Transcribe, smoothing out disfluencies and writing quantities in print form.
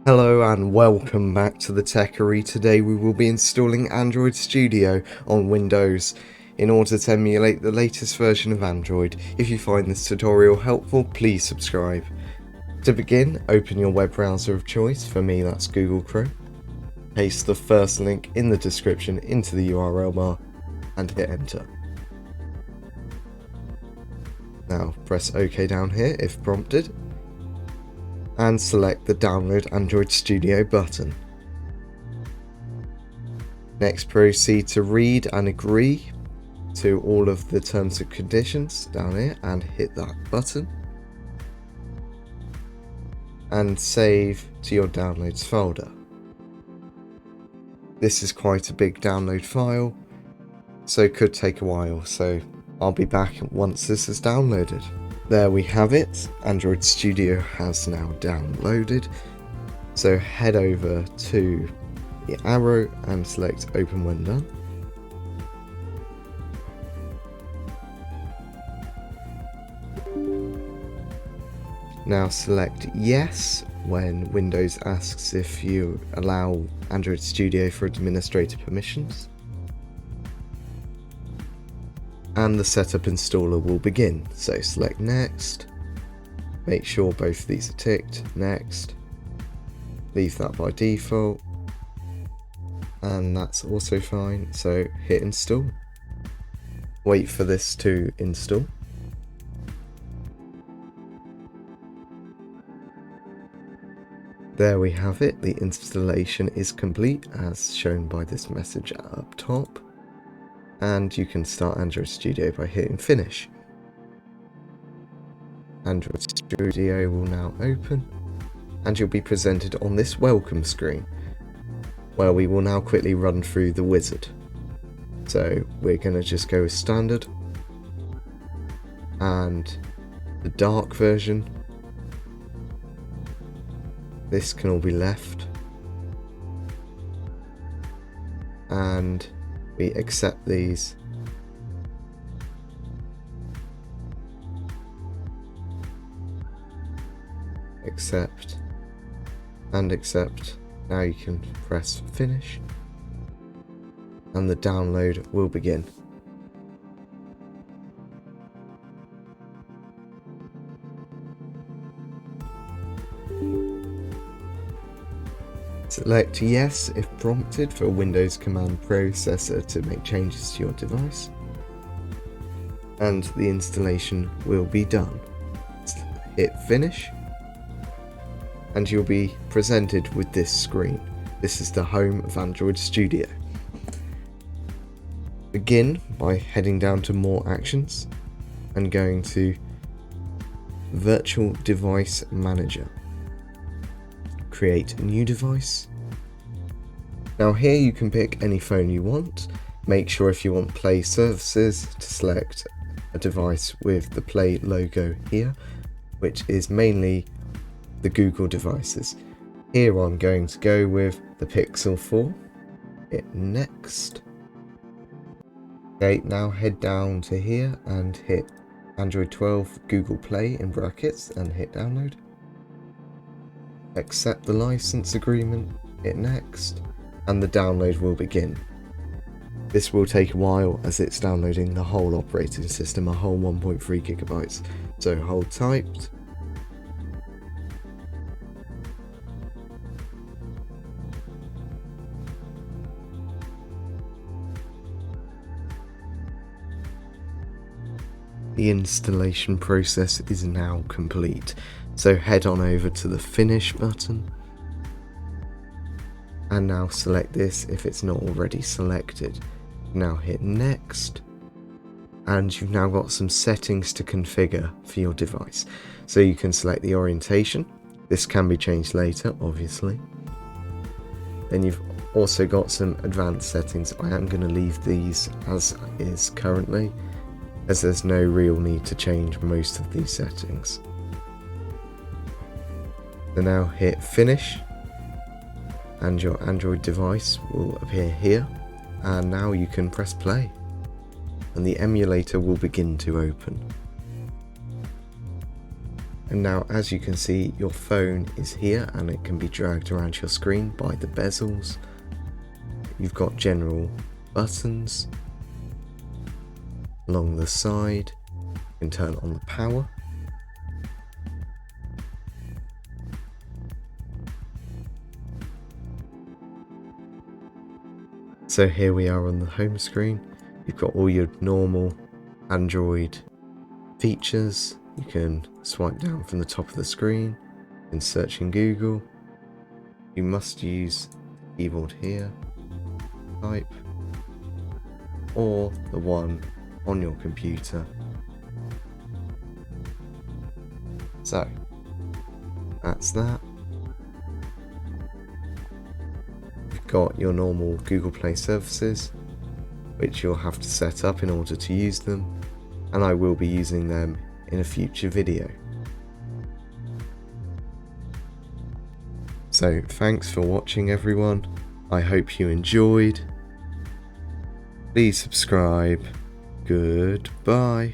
Hello and welcome back to the Techery. Today we will be installing Android Studio on Windows in order to emulate the latest version of Android. If you find this tutorial helpful, please subscribe. To begin, open your web browser of choice. For me, that's Google Chrome. Paste the first link in the description into the URL bar and hit enter. Now press OK down here if prompted, and select the Download Android Studio button. Next, proceed to read and agree to all of the terms and conditions down here and hit that button. And save to your downloads folder. This is quite a big download file, so it could take a while, so I'll be back once this is downloaded. There we have it, Android Studio has now downloaded, so head over to the arrow and select Open when done. Now select Yes when Windows asks if you allow Android Studio for administrator permissions. And the setup installer will begin. So select Next, make sure both of these are ticked, Next, leave that by default, and that's also fine, so hit Install. Wait for this to install. There we have it, the installation is complete as shown by this message up top. And you can start Android Studio by hitting Finish. Android Studio will now open, and you'll be presented on this welcome screen, where we will now quickly run through the wizard. So we're going to just go with Standard, and the dark version. This can all be left, and we accept these. Accept and accept. Now you can press Finish and the download will begin. Select Yes if prompted for Windows Command Processor to make changes to your device, and the installation will be done. Hit Finish, and you'll be presented with this screen. This is the home of Android Studio. Begin by heading down to More Actions and going to Virtual Device Manager. Create new device. Now here you can pick any phone you want. Make sure if you want Play services to select a device with the Play logo here, which is mainly the Google devices. Here I'm going to go with the Pixel 4. Hit Next. Okay, now head down to here and hit Android 12 Google Play in brackets and hit download. Accept the license agreement, hit Next, and the download will begin. This will take a while as it's downloading the whole operating system, a whole 1.3 gigabytes. So hold tight. The installation process is now complete. So head on over to the Finish button, and now select this if it's not already selected. Now hit Next, and you've now got some settings to configure for your device. So you can select the orientation. This can be changed later, obviously. Then you've also got some advanced settings. I am going to leave these as is currently, as there's no real need to change most of these settings. So now hit Finish, and your Android device will appear here, and now you can press play and the emulator will begin to open. And now, as you can see, your phone is here and it can be dragged around your screen by the bezels. You've got general buttons along the side. You can turn on the power. So here we are on the home screen. You've got all your normal Android features. You can swipe down from the top of the screen and search in Google. You must use the keyboard here, type, or the one on your computer. So that's that. You've got your normal Google Play services, which you'll have to set up in order to use them, and I will be using them in a future video. So thanks for watching, everyone. I hope you enjoyed. Please subscribe. Goodbye.